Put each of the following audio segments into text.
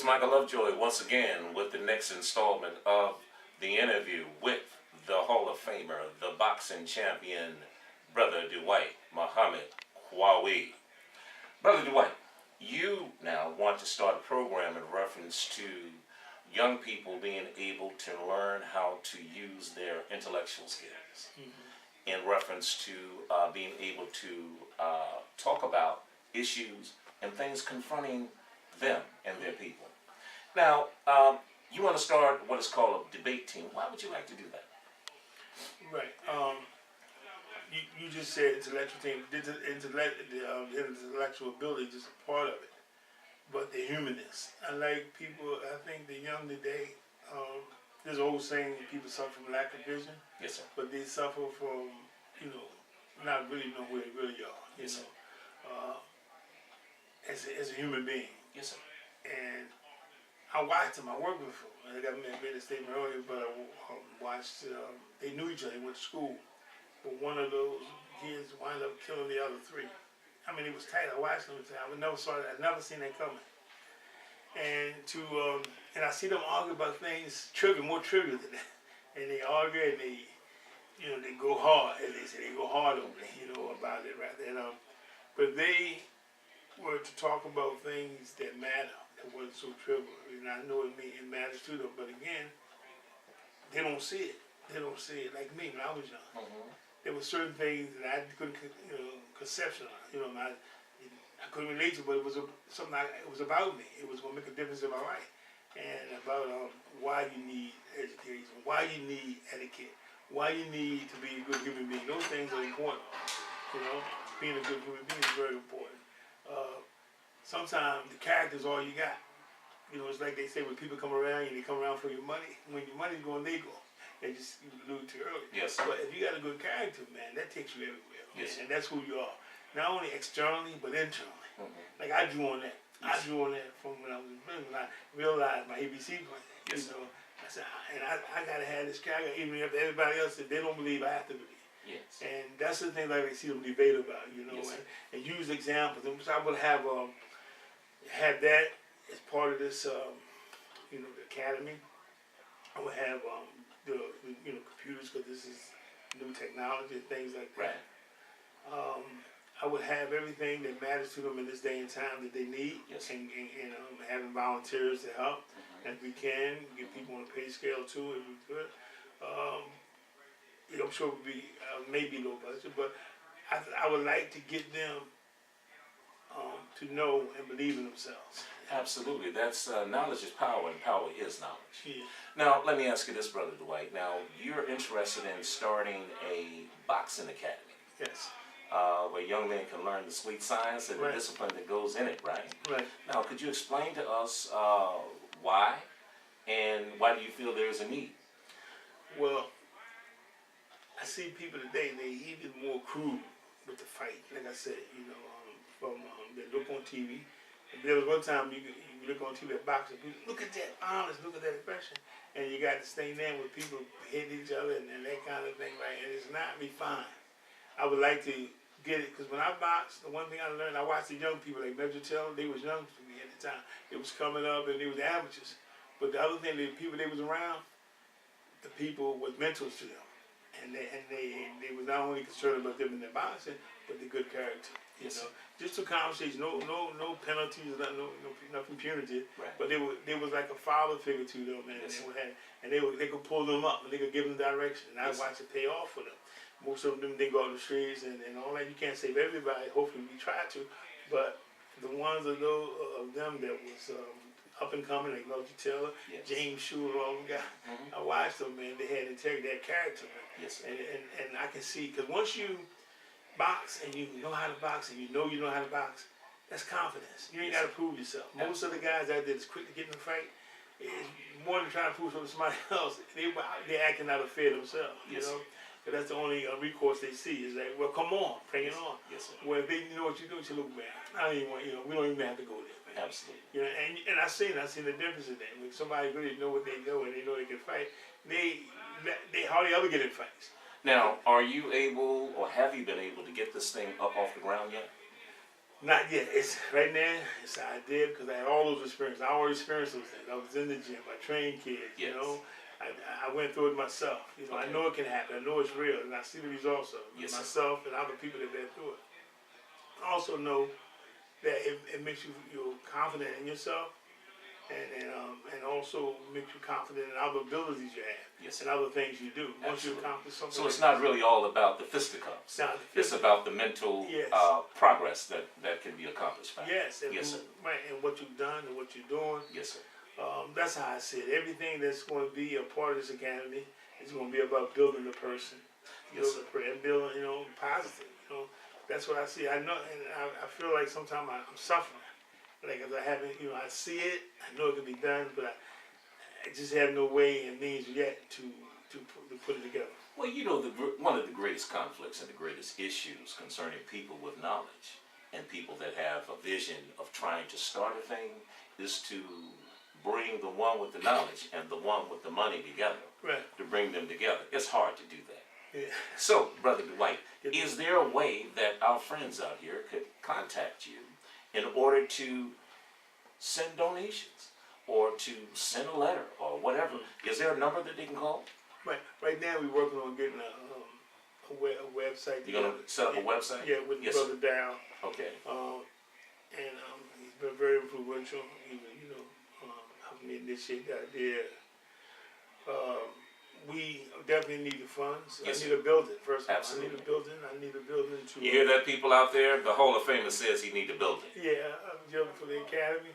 is Michael Lovejoy once again with the next installment of the interview with the Hall of Famer, the boxing champion, Brother Dwight Muhammad Qawi. Brother Dwight, you now want to start a program in reference to young people being able to learn how to use their intellectual skills in reference to being able to talk about issues and things confronting them and their people. Now, you want to start what is called a debate team. Why would you like to do that? Right. You just said intellectual team. The intellectual ability is just a part of it. But the humanness. I like people, I think the young today, there's an old saying that people suffer from lack of vision. Yes, sir. But they suffer from, not really know who they really are. Yes, sir. As a human being. Yes, sir. And I watched them. I worked with them. I think I made a statement earlier, but I watched. They knew each other. They went to school, but one of those kids wound up killing the other three. I mean, it was tight. I watched them. I never seen that coming. And and I see them argue about things more trivial than that. And they argue and they go hard. As they say, they go hard on it, about it right there. But they were to talk about things that matter, that wasn't so trivial. And I know it matters to them, but again, they don't see it. They don't see it like me when I was young. There were certain things that I couldn't, conceptualize. I couldn't relate to, but it was something. It was about me. It was going to make a difference in my life, and about why you need education, why you need etiquette, why you need to be a good human being. Those things are important. Being a good human being is very important. Sometimes the character's all you got. It's like they say when people come around you, they come around for your money. When your money's going, they go. They just alluded to earlier. Yes. But if you got a good character, man, that takes you everywhere. Yes. And that's who you are. Not only externally, but internally. Like I drew on that. Yes. I drew on that from when I was when I realized my ABC plan. Yes. I said, I gotta have this character, even if everybody else said they don't believe I have to believe. Yes. And that's the thing like I see them debate about, Yes, and use examples. And so I would have that as part of this, the academy. I would have the computers, because this is new technology and things like that. Right. I would have everything that matters to them in this day and time that they need, Yes. and having volunteers to help if we can, get people on a pay scale too if we could. I'm sure it would be maybe low budget, but I would like to get them to know and believe in themselves. Absolutely. That's knowledge is power, and power is knowledge. Yeah. Now, let me ask you this, Brother Dwight. Now, you're interested in starting a boxing academy. Yes. Where young men can learn the sweet science and the discipline that goes in it, right? Right. Now, could you explain to us why, and why do you feel there is a need? Well, I see people today, they even more crude with the fight. Like I said, they look on TV. There was one time you look on TV at boxing, look at that honest, look at that aggression. And you got this thing there with people hitting each other and that kind of thing, right? And it's not refined. I would like to get it, because when I boxed, the one thing I learned, I watched the young people like Major Taylor, they was young for me at the time. They was coming up and they was amateurs. But the other thing, the people they was around, the people was mentors to them. And they was not only concerned about them in their boxing, but the good character. Just to conversation, no penalties, nothing punitive. Right. But they was like a father figure to them, and they could pull them up and they could give them direction. And I watched it pay off for them. Most of them didn't go out the streets and all that. You can't save everybody. Hopefully we try to, but the ones of them that was up and coming, like Major Taylor, James Shule, all them guys. I watched them, man. They had integrity, that character, man. Yes. And I can see, because once you box and you know how to box and you know how to box, that's confidence. You ain't got to prove yourself. Most of the guys out there that's quick to get in the fight, is more than trying to prove something to somebody else. They're acting out of fear themselves, Because that's the only recourse they see is like, well, come on, bring it on. Yes, sir. Well, if they know what you're doing, you look, man, I don't even want, we don't even have to go there, man. Absolutely. And I seen the difference in that. When somebody really know what they know and they know they can fight, they hardly ever get in fights. Now, are you able, or have you been able to get this thing up off the ground yet? Not yet. It's right now. It's an idea because I had all those experiences. I already experienced those things. I was in the gym. I trained kids. Yes. You know, I went through it myself. You know, Okay. I know it can happen. I know it's real, and I see the results of it. Yes, sir. Myself and other people that been through it. I also know that it makes you you're confident in yourself, and also makes you confident in other abilities you have. Yes, And other things you do. Once you Absolutely. accomplish something. So it's not really all about the fisticuffs. It's not the It's about the mental Yes. progress that can be accomplished by. Yes, and Yes, sir. right, and what you've done and what you're doing. Yes, sir. That's how I see it. Everything that's going to be a part of this academy is going to be about building the person, Yes, and building, positive. That's what I see. I know, and I feel like sometimes I'm suffering, like if I haven't, I see it. I know it can be done, but I just have no way and means yet to put it together. Well, one of the greatest conflicts and the greatest issues concerning people with knowledge and people that have a vision of trying to start a thing is to bring the one with the knowledge and the one with the money together. Right. To bring them together. It's hard to do that. Yeah. So, Brother Dwight, is there a way that our friends out here could contact you in order to send donations or to send a letter or whatever? Is there a number that they can call? Right now we're working on getting a website. You're going to set up a website? Yeah, with Yes, Brother Dow. Okay. And he's been very influential. Even helping me initiate the idea. We definitely need the funds. Yes, I need a building first. Absolutely. I need a building to. You hear that, people out there? The Hall of Famer says he need a building. Yeah, a building for the academy,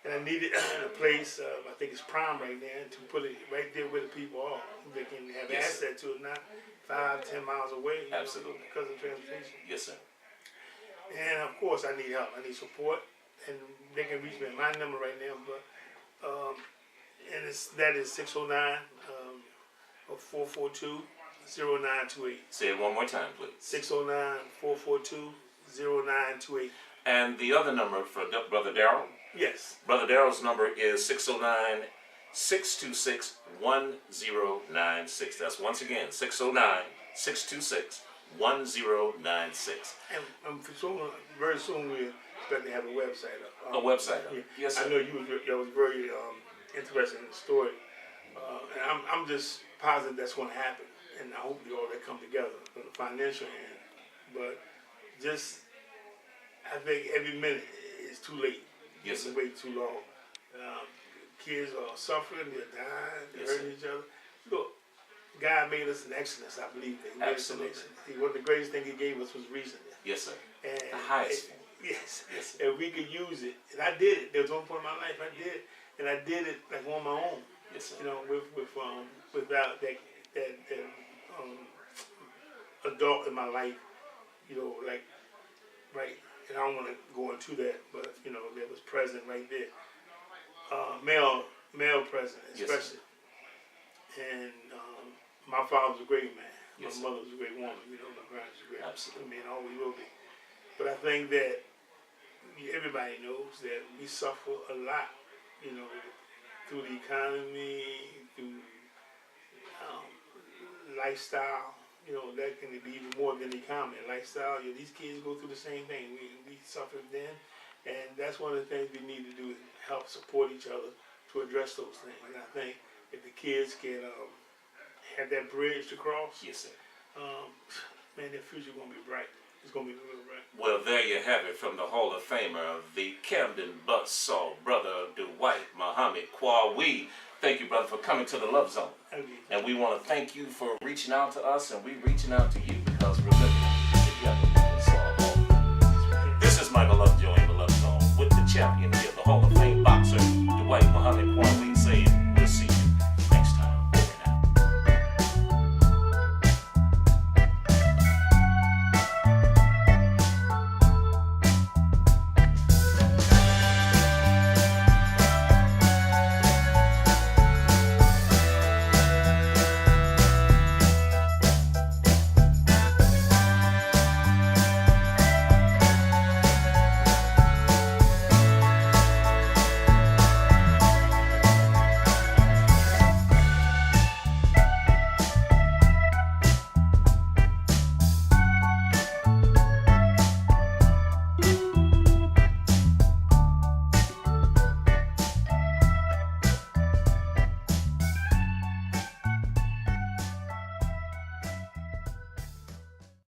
and I need it in a place. I think it's prime right now to put it right there where the people are. They can have Yes, access to it, not 5-10 miles away. Absolutely. Because of transportation. Yes, sir. And of course, I need help. I need support, and they can reach me at my number right now. But that is 609-442-0928. Say it one more time, please. 609-442-0928. And the other number for Brother Darrell? Yes. Brother Darrell's number is 609-626-1096. That's once again 609-626-1096. And very soon we expect to have a website up. A website up. Yeah. Yes, sir. I know you was very interested in the story, and I'm just positive that's going to happen, and I hope all that come together from the financial end. But just, I think every minute is too late. Yes, sir. Wait too long. Kids are suffering, they're dying, they're Yes, hurting each other. Look, God made us in excellence, I believe that. He made us in Absolutely. excellence. One of the greatest thing He gave us was reason. Yes, sir. And The highest form. Yes. Yes, sir. And we could use it. And I did it. There was one point in my life I did it. And I did it like on my own. Yes, sir. Without that adult in my life, right. And I don't want to go into that, but that was present right there. Male present, Yes, especially. And my father was a great man. Yes, My mother was a great woman. My parents was great. Absolutely. I mean, always will be. But I think that everybody knows that we suffer a lot, through the economy, through lifestyle. That can be even more than the economy. Lifestyle, these kids go through the same thing. We suffered then, and that's one of the things we need to do is help support each other to address those things. And I think if the kids can have that bridge to cross, Yes, sir. man, their future gonna be bright. It's gonna be real bright. Well, there you have it from the Hall of Famer, the Camden Buzzsaw, Brother Dwight Muhammad Qawi. Thank you, brother, for coming to the Love Zone. Okay. And we want to thank you for reaching out to us, and we're reaching out to you because we're living together. This is Michael Lovejoy in the Love Zone with the champion.